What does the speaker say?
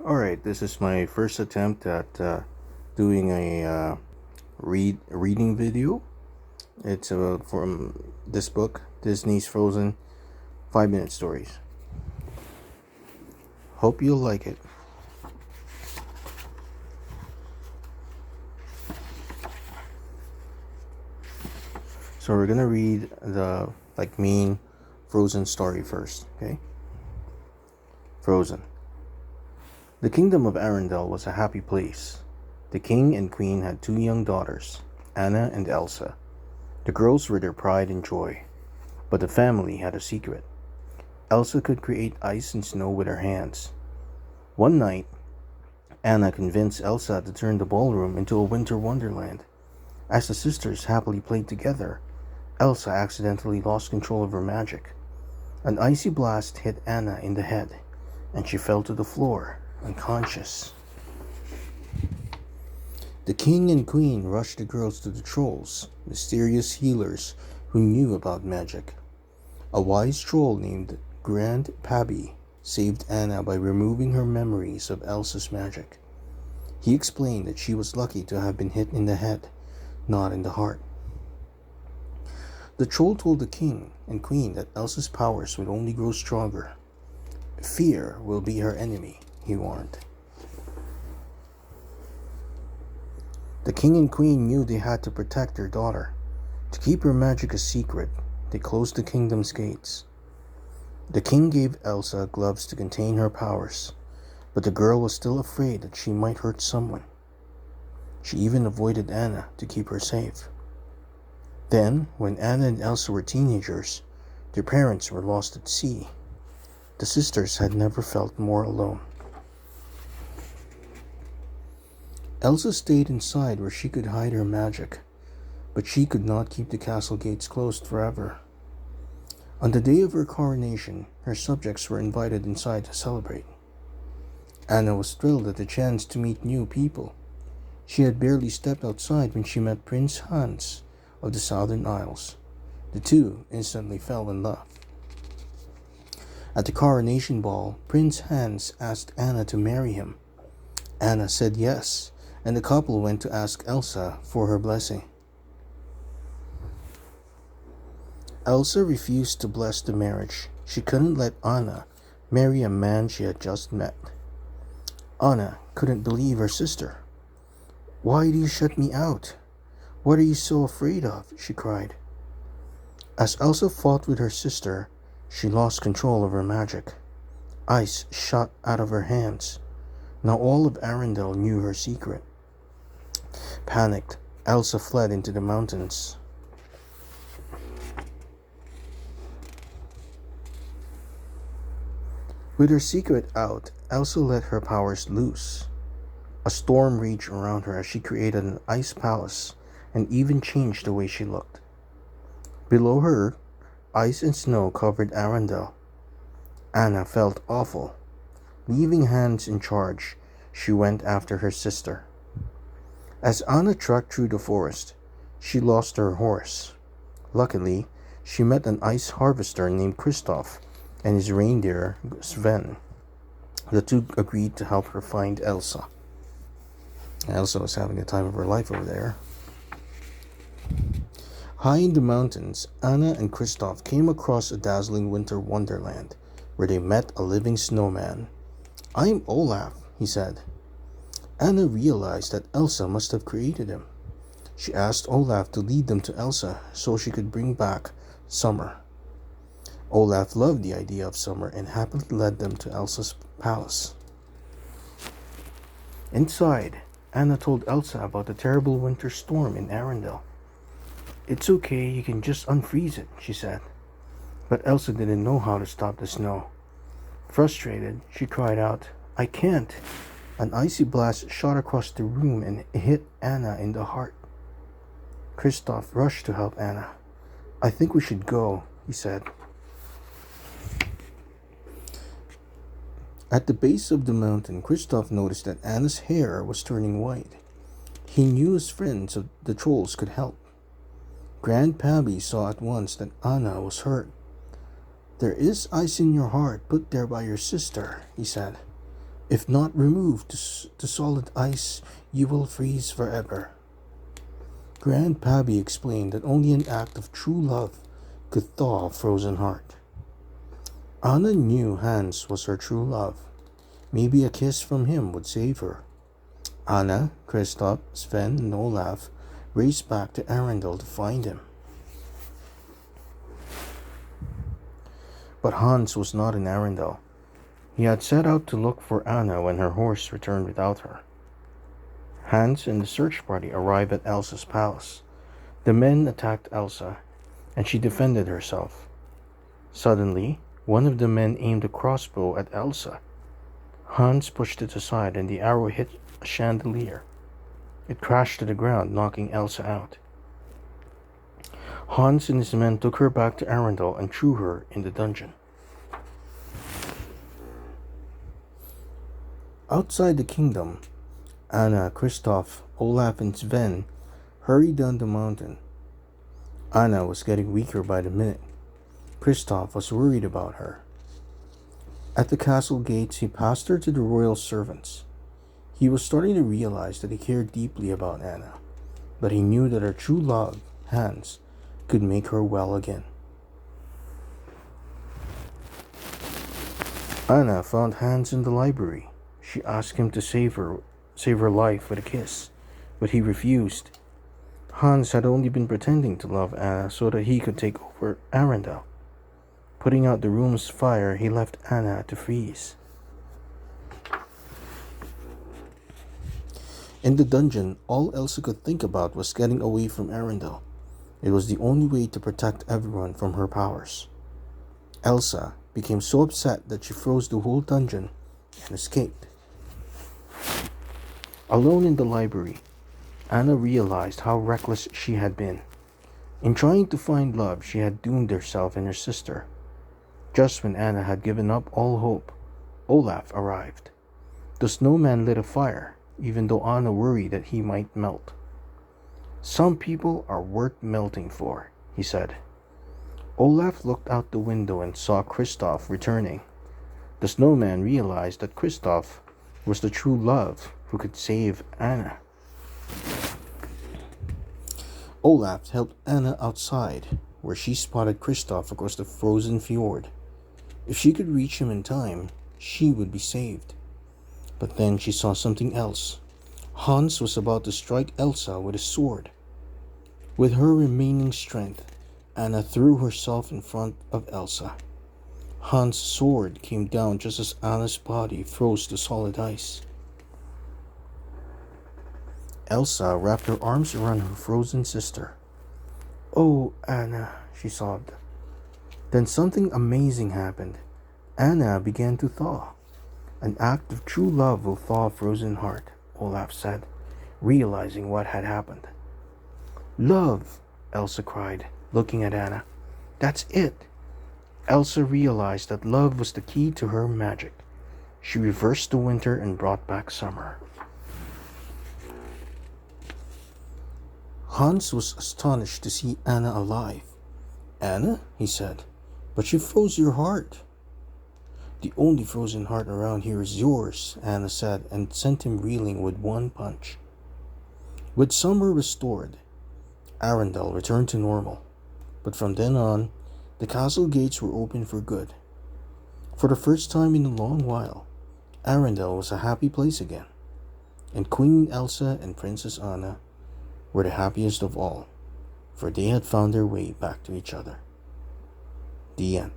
Alright, this is my first attempt at doing a reading video. It's from this book, Disney's Frozen 5-minute stories. Hope you'll like it. So we're gonna read the main Frozen story first, okay? Frozen. The kingdom of Arendelle was a happy place. The king and queen had 2 young daughters, Anna and Elsa. The girls were their pride and joy, but the family had a secret. Elsa could create ice and snow with her hands. One night, Anna convinced Elsa to turn the ballroom into a winter wonderland. As the sisters happily played together, Elsa accidentally lost control of her magic. An icy blast hit Anna in the head, and she fell to the floor, unconscious. The king and queen rushed the girls to the trolls, mysterious healers who knew about magic. A wise troll named Grand Pabby saved Anna by removing her memories of Elsa's magic. He explained that she was lucky to have been hit in the head, not in the heart. The troll told the king and queen that Elsa's powers would only grow stronger. Fear will be her enemy, he warned. The king and queen knew they had to protect their daughter. To keep her magic a secret, they closed the kingdom's gates. The king gave Elsa gloves to contain her powers, but the girl was still afraid that she might hurt someone. She even avoided Anna to keep her safe. Then, when Anna and Elsa were teenagers, their parents were lost at sea. The sisters had never felt more alone. Elsa stayed inside where she could hide her magic, but she could not keep the castle gates closed forever. On the day of her coronation, her subjects were invited inside to celebrate. Anna was thrilled at the chance to meet new people. She had barely stepped outside when she met Prince Hans of the Southern Isles. The two instantly fell in love. At the coronation ball, Prince Hans asked Anna to marry him. Anna said yes, and the couple went to ask Elsa for her blessing. Elsa refused to bless the marriage. She couldn't let Anna marry a man she had just met. Anna couldn't believe her sister. "Why do you shut me out? What are you so afraid of?" she cried. As Elsa fought with her sister, she lost control of her magic. Ice shot out of her hands. Now all of Arendelle knew her secret. Panicked, Elsa fled into the mountains. With her secret out, Elsa let her powers loose. A storm raged around her as she created an ice palace and even changed the way she looked. Below her, ice and snow covered Arendelle. Anna felt awful. Leaving Hans in charge, she went after her sister. As Anna trekked through the forest, she lost her horse. Luckily, she met an ice harvester named Kristoff and his reindeer, Sven. The two agreed to help her find Elsa. Elsa was having the time of her life over there. High in the mountains, Anna and Kristoff came across a dazzling winter wonderland, where they met a living snowman. "I'm Olaf," he said. Anna realized that Elsa must have created him. She asked Olaf to lead them to Elsa so she could bring back summer. Olaf loved the idea of summer and happily led them to Elsa's palace. Inside, Anna told Elsa about the terrible winter storm in Arendelle. "It's okay, you can just unfreeze it," she said. But Elsa didn't know how to stop the snow. Frustrated, she cried out, "I can't!" An icy blast shot across the room and hit Anna in the heart. Kristoff rushed to help Anna. "I think we should go," he said. At the base of the mountain, Kristoff noticed that Anna's hair was turning white. He knew his friends of the trolls could help. Grand Pabby saw at once that Anna was hurt. "There is ice in your heart put there by your sister," he said. If not removed to solid ice, you will freeze forever. Grandpappy explained that only an act of true love could thaw a frozen heart. Anna knew Hans was her true love. Maybe a kiss from him would save her. Anna, Kristoff, Sven, and Olaf raced back to Arendelle to find him. But Hans was not in Arendelle. He had set out to look for Anna when her horse returned without her. Hans and the search party arrived at Elsa's palace. The men attacked Elsa, and she defended herself. Suddenly, one of the men aimed a crossbow at Elsa. Hans pushed it aside, and the arrow hit a chandelier. It crashed to the ground, knocking Elsa out. Hans and his men took her back to Arendelle and threw her in the dungeon. Outside the kingdom, Anna, Kristoff, Olaf, and Sven hurried down the mountain. Anna was getting weaker by the minute. Kristoff was worried about her. At the castle gates, he passed her to the royal servants. He was starting to realize that he cared deeply about Anna, but he knew that her true love, Hans, could make her well again. Anna found Hans in the library. She asked him to save her life with a kiss, but he refused. Hans had only been pretending to love Anna so that he could take over Arendelle. Putting out the room's fire, he left Anna to freeze. In the dungeon, all Elsa could think about was getting away from Arendelle. It was the only way to protect everyone from her powers. Elsa became so upset that she froze the whole dungeon and escaped. Alone in the library, Anna realized how reckless she had been. In trying to find love, she had doomed herself and her sister. Just when Anna had given up all hope, Olaf arrived. The snowman lit a fire, even though Anna worried that he might melt. "Some people are worth melting for," he said. Olaf looked out the window and saw Kristoff returning. The snowman realized that Kristoff was the true love who could save Anna. Olaf helped Anna outside, where she spotted Kristoff across the frozen fjord. If she could reach him in time, she would be saved. But then she saw something else. Hans was about to strike Elsa with a sword. With her remaining strength, Anna threw herself in front of Elsa. Hans' sword came down just as Anna's body froze to solid ice. Elsa wrapped her arms around her frozen sister. "Oh, Anna," she sobbed. Then something amazing happened. Anna began to thaw. "An act of true love will thaw a frozen heart," Olaf said, realizing what had happened. "Love!" Elsa cried, looking at Anna. "That's it!" Elsa realized that love was the key to her magic. She reversed the winter and brought back summer. Hans was astonished to see Anna alive. "Anna," he said, "but you froze your heart." "The only frozen heart around here is yours," Anna said, and sent him reeling with one punch. With summer restored, Arendelle returned to normal. But from then on, the castle gates were open for good. For the first time in a long while, Arendelle was a happy place again. And Queen Elsa and Princess Anna were the happiest of all, for they had found their way back to each other. The end.